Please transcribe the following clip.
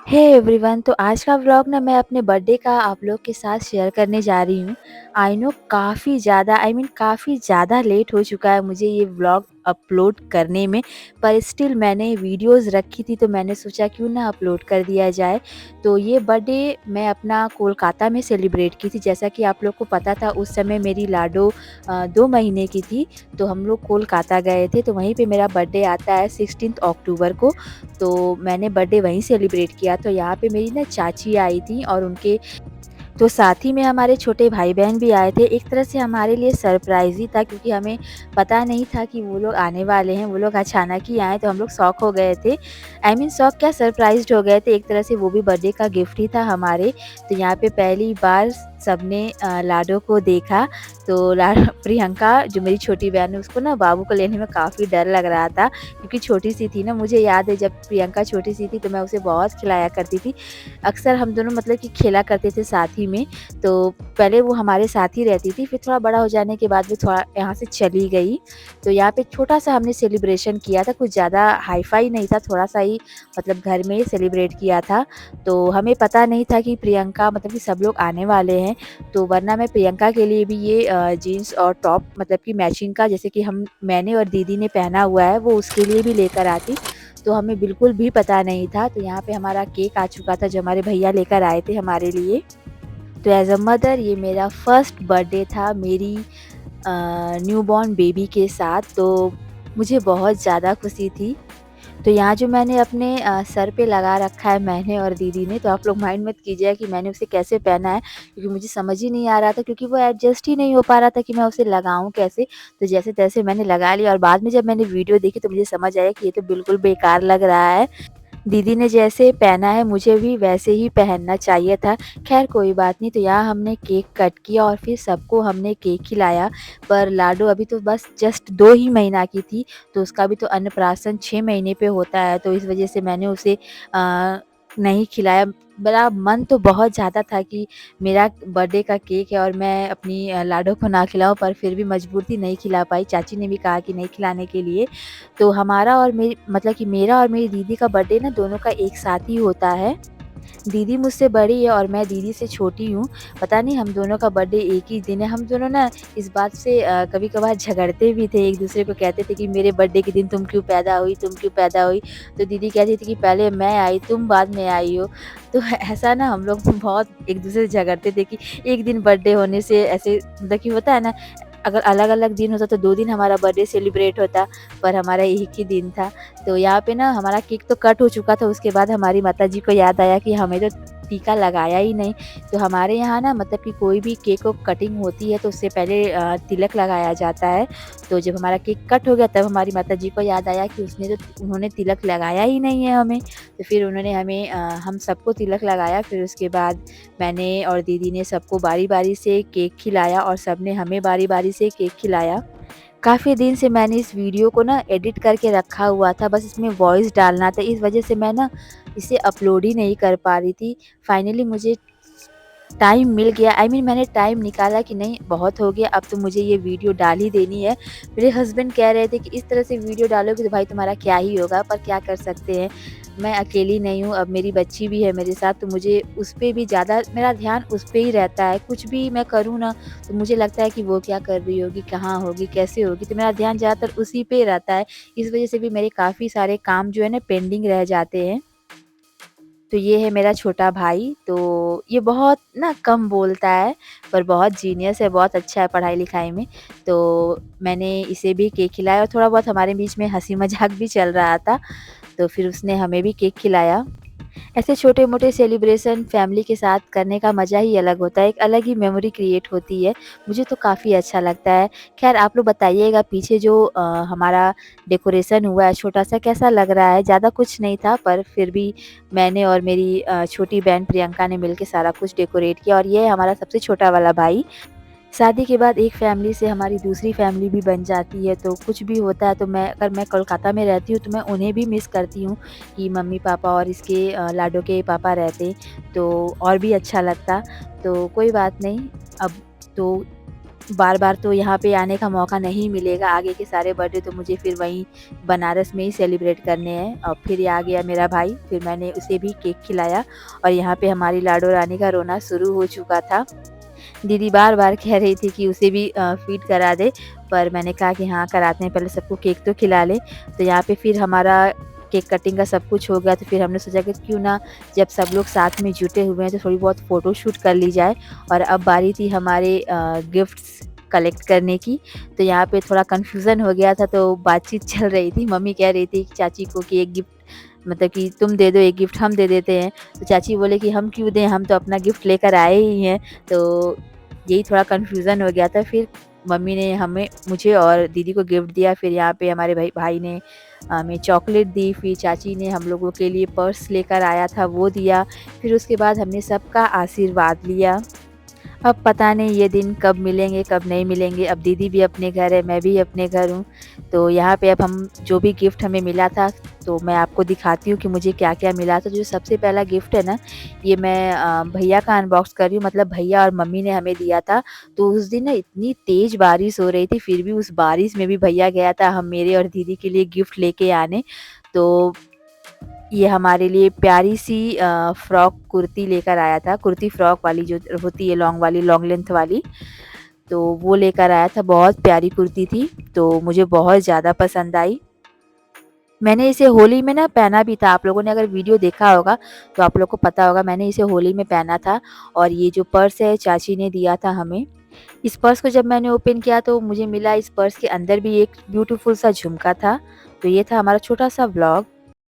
Hey everyone, तो आज का व्लॉग ना मैं अपने बर्थडे का आप लोग के साथ शेयर करने जा रही हूँ। आई नो काफ़ी ज़्यादा काफ़ी ज़्यादा लेट हो चुका है मुझे ये व्लॉग अपलोड करने में, पर स्टिल मैंने वीडियोस रखी थी तो मैंने सोचा क्यों ना अपलोड कर दिया जाए। तो ये बर्थडे मैं अपना कोलकाता में सेलिब्रेट की थी। जैसा कि आप लोग को पता था उस समय मेरी लाडो 2 महीने की थी, तो हम लोग कोलकाता गए थे, तो वहीं पे मेरा बर्थडे आता है 16 अक्टूबर को। तो मैंने बर्थडे वहीं सेलिब्रेट किया। तो यहाँ पे मेरी ना चाची आई थी और उनके तो साथ ही में हमारे छोटे भाई-बहन भी आए थे। एक तरह से हमारे लिए सरप्राइज़ ही था, क्योंकि हमें पता नहीं था कि वो लोग आने वाले हैं। वो लोग अचानक ही आए तो हम लोग शॉक हो गए थे। शॉक क्या, सरप्राइज़्ड हो गए थे एक तरह से। वो भी बर्थडे का गिफ्ट ही था हमारे। तो यहाँ पे पहली बार सबने लाडो को देखा। तो ला प्रियंका जो मेरी छोटी बहन है, उसको ना बाबू को लेने में काफ़ी डर लग रहा था, क्योंकि छोटी-सी थी ना। मुझे याद है जब प्रियंका छोटी-सी थी तो मैं उसे बहुत खिलाया करती थी। अक्सर हम दोनों मतलब कि खेला करते थे साथ ही में। तो पहले वो हमारे साथ ही रहती थी, फिर थोड़ा बड़ा हो जाने के बाद वो थोड़ा यहाँ से चली गई। तो यहाँ पे छोटा-सा हमने सेलिब्रेशन किया था, कुछ ज़्यादा हाई-फाई नहीं था, थोड़ा-सा ही मतलब घर में ही सेलिब्रेट किया था। तो हमें पता नहीं था कि प्रियंका मतलब कि सब लोग आने वाले हैं, तो वरना मैं प्रियंका के लिए भी ये जीन्स और टॉप मतलब कि मैचिंग का, जैसे कि मैंने और दीदी ने पहना हुआ है, वो उसके लिए भी लेकर आती। तो हमें बिल्कुल भी पता नहीं था। तो यहाँ पे हमारा केक आ चुका था जो हमारे भैया लेकर आए थे हमारे लिए। तो एज़ अ मदर ये मेरा फर्स्ट बर्थडे था मेरी न्यूबॉर्न बेबी के साथ, तो मुझे बहुत ज़्यादा खुशी थी। तो यहाँ जो मैंने अपने सर पे लगा रखा है मैंने और दीदी ने, तो आप लोग माइंड मत कीजिएगा कि मैंने उसे कैसे पहना है, क्योंकि मुझे समझ ही नहीं आ रहा था, क्योंकि वो एडजस्ट ही नहीं हो पा रहा था कि मैं उसे लगाऊँ कैसे। तो जैसे-तैसे मैंने लगा लिया और बाद में जब मैंने वीडियो देखी तो मुझे समझ आया कि ये तो बिल्कुल बेकार लग रहा है। दीदी ने जैसे पहना है मुझे भी वैसे ही पहनना चाहिए था। ख़ैर कोई बात नहीं। तो यहाँ हमने केक कट किया और फिर सबको हमने केक खिलाया। पर लाडो अभी तो बस जस्ट 2 ही महीना की थी, तो उसका भी तो अन्नप्राशन 6 महीने पे होता है, तो इस वज़ह से मैंने उसे नहीं खिलाया। मेरा मन तो बहुत ज़्यादा था कि मेरा बर्थडे का केक है और मैं अपनी लाडो को ना खिलाऊँ, पर फिर भी मजबूर थी, नहीं खिला पाई। चाची ने भी कहा कि नहीं खिलाने के लिए। तो हमारा और मेरी मतलब कि मेरा और मेरी दीदी का बर्थडे ना दोनों का एक साथ ही होता है। दीदी मुझसे बड़ी है और मैं दीदी से छोटी हूँ। पता नहीं हम दोनों का बर्थडे एक ही दिन है। हम दोनों ना इस बात से कभी-कभार झगड़ते भी थे, एक-दूसरे को कहते थे कि मेरे बर्थडे के दिन तुम क्यों पैदा हुई, तुम क्यों पैदा हुई? तो दीदी कहती थी कि पहले मैं आई, तुम बाद में आई हो। तो ऐसा ना हम लोग बहुत एक-दूसरे से झगड़ते थे कि एक दिन बर्थडे होने से ऐसे मतलब कि होता है ना, अगर अलग-अलग दिन होता तो 2 दिन हमारा बर्थडे सेलिब्रेट होता, पर हमारा एक ही दिन था। तो यहाँ पे ना हमारा केक तो कट हो चुका था, उसके बाद हमारी माताजी को याद आया कि हमें तो टीका लगाया ही नहीं। तो हमारे यहाँ ना मतलब कि कोई भी केक को कटिंग होती है तो उससे पहले तिलक लगाया जाता है। तो जब हमारा केक कट हो गया तब हमारी माताजी को याद आया कि उन्होंने तिलक लगाया ही नहीं है हमें। तो फिर उन्होंने हम सबको तिलक लगाया। फिर उसके बाद मैंने और दीदी ने सबको बारी-बारी से केक खिलाया और सबने हमें बारी-बारी से केक खिलाया। काफ़ी दिन से मैंने इस वीडियो को ना एडिट करके रखा हुआ था, बस इसमें वॉइस डालना था, इस वजह से मैं ना इसे अपलोड ही नहीं कर पा रही थी। फाइनली मुझे टाइम मिल गया। मैंने टाइम निकाला कि नहीं बहुत हो गया, अब तो मुझे ये वीडियो डाल ही देनी है। मेरे हस्बैंड कह रहे थे कि इस तरह से वीडियो डालोगे तो भाई तुम्हारा क्या ही होगा, पर क्या कर सकते हैं। मैं अकेली नहीं हूँ, अब मेरी बच्ची भी है मेरे साथ, तो मुझे उस पे भी ज़्यादा मेरा ध्यान उस पे ही रहता है। कुछ भी मैं करूँ ना तो मुझे लगता है कि वो क्या कर रही होगी, कहाँ होगी, कैसे होगी, तो मेरा ध्यान ज़्यादातर उसी पे रहता है। इस वजह से भी मेरे काफ़ी सारे काम जो है ना पेंडिंग रह जाते हैं। तो ये है मेरा छोटा भाई। तो ये बहुत ना कम बोलता है, पर बहुत जीनियस है, बहुत अच्छा है पढ़ाई-लिखाई में। तो मैंने इसे भी केक खिलाया और थोड़ा बहुत हमारे बीच में हँसी-मज़ाक भी चल रहा था, तो फिर उसने हमें भी केक खिलाया। ऐसे छोटे-मोटे सेलिब्रेशन फैमिली के साथ करने का मज़ा ही अलग होता है, एक अलग ही मेमोरी क्रिएट होती है। मुझे तो काफ़ी अच्छा लगता है। ख़ैर आप लोग बताइएगा पीछे जो हमारा डेकोरेशन हुआ है छोटा-सा, कैसा लग रहा है? ज़्यादा कुछ नहीं था, पर फिर भी मैंने और मेरी छोटी बहन प्रियंका ने मिलके सारा कुछ डेकोरेट किया। और ये है हमारा सबसे छोटा वाला भाई। शादी के बाद एक फैमिली से हमारी दूसरी फैमिली भी बन जाती है, तो कुछ भी होता है तो अगर मैं कोलकाता में रहती हूँ तो मैं उन्हें भी मिस करती हूँ कि मम्मी-पापा और इसके लाडो के पापा रहते, तो और भी अच्छा लगता। तो कोई बात नहीं, अब तो बार-बार तो यहाँ पे आने का मौका नहीं मिलेगा, आगे के सारे बर्थडे तो मुझे फिर वहीं बनारस में ही सेलिब्रेट करने हैं। और फिर ये आ गया मेरा भाई, फिर मैंने उसे भी केक खिलाया और यहाँ पे हमारी लाडो रानी का रोना शुरू हो चुका था। दीदी बार-बार कह रही थी कि उसे भी फ़ीड करा दे, पर मैंने कहा कि हाँ, कराते हैं, पहले सबको केक तो खिला लें। तो यहाँ पे फिर हमारा केक कटिंग का सब कुछ हो गया, तो फिर हमने सोचा कि क्यों ना जब सब लोग साथ में जुटे हुए हैं, तो थोड़ी बहुत फ़ोटो शूट कर ली जाए। और अब बारी थी हमारे गिफ्ट्स कलेक्ट करने की, तो यहाँ पे थोड़ा कन्फ्यूज़न हो गया था, तो बातचीत चल रही थी। मम्मी कह रही थी चाची को कि एक गिफ्ट मतलब कि तुम दे दो, एक गिफ्ट हम दे देते हैं। तो चाची बोले कि हम क्यों दें, हम तो अपना गिफ्ट लेकर आए ही हैं। तो यही थोड़ा कन्फ्यूज़न हो गया था। फिर मम्मी ने मुझे और दीदी को गिफ्ट दिया। फिर यहाँ पे हमारे भाई भाई ने हमें चॉकलेट दी, फिर चाची ने हम लोगों के लिए पर्स लेकर आया था वो दिया। फिर उसके बाद हमने सबका आशीर्वाद लिया। अब पता नहीं ये दिन कब मिलेंगे, कब नहीं मिलेंगे। अब दीदी भी अपने घर है, मैं भी अपने घर हूँ। तो यहाँ पे अब हम जो भी गिफ्ट हमें मिला था, तो मैं आपको दिखाती हूँ कि मुझे क्या-क्या मिला। तो जो सबसे पहला गिफ्ट है ना, ये मैं भैया का अनबॉक्स कर रही हूँ, मतलब भैया और मम्मी ने हमें दिया था। तो उस दिन ना इतनी तेज़ बारिश हो रही थी, फिर भी उस बारिश में भी भैया गया था हम मेरे और दीदी के लिए गिफ्ट लेके आने। तो ये हमारे लिए प्यारी-सी फ्रॉक कुर्ती लेकर आया था, कुर्ती फ्रॉक वाली जो होती है लॉन्ग वाली, लॉन्ग लेंथ वाली, तो वो लेकर आया था, बहुत प्यारी कुर्ती थी, तो मुझे बहुत ज़्यादा पसंद आई। मैंने इसे होली में ना पहना भी था, आप लोगों ने अगर वीडियो देखा होगा, तो आप लोग को पता होगा मैंने इसे होली में पहना था। और ये जो पर्स है चाची ने दिया था हमें। इस पर्स को जब मैंने ओपन किया तो मुझे मिला इस पर्स के अंदर भी एक ब्यूटीफुल सा झुमका था। तो ये था हमारा छोटा-सा व्लॉग।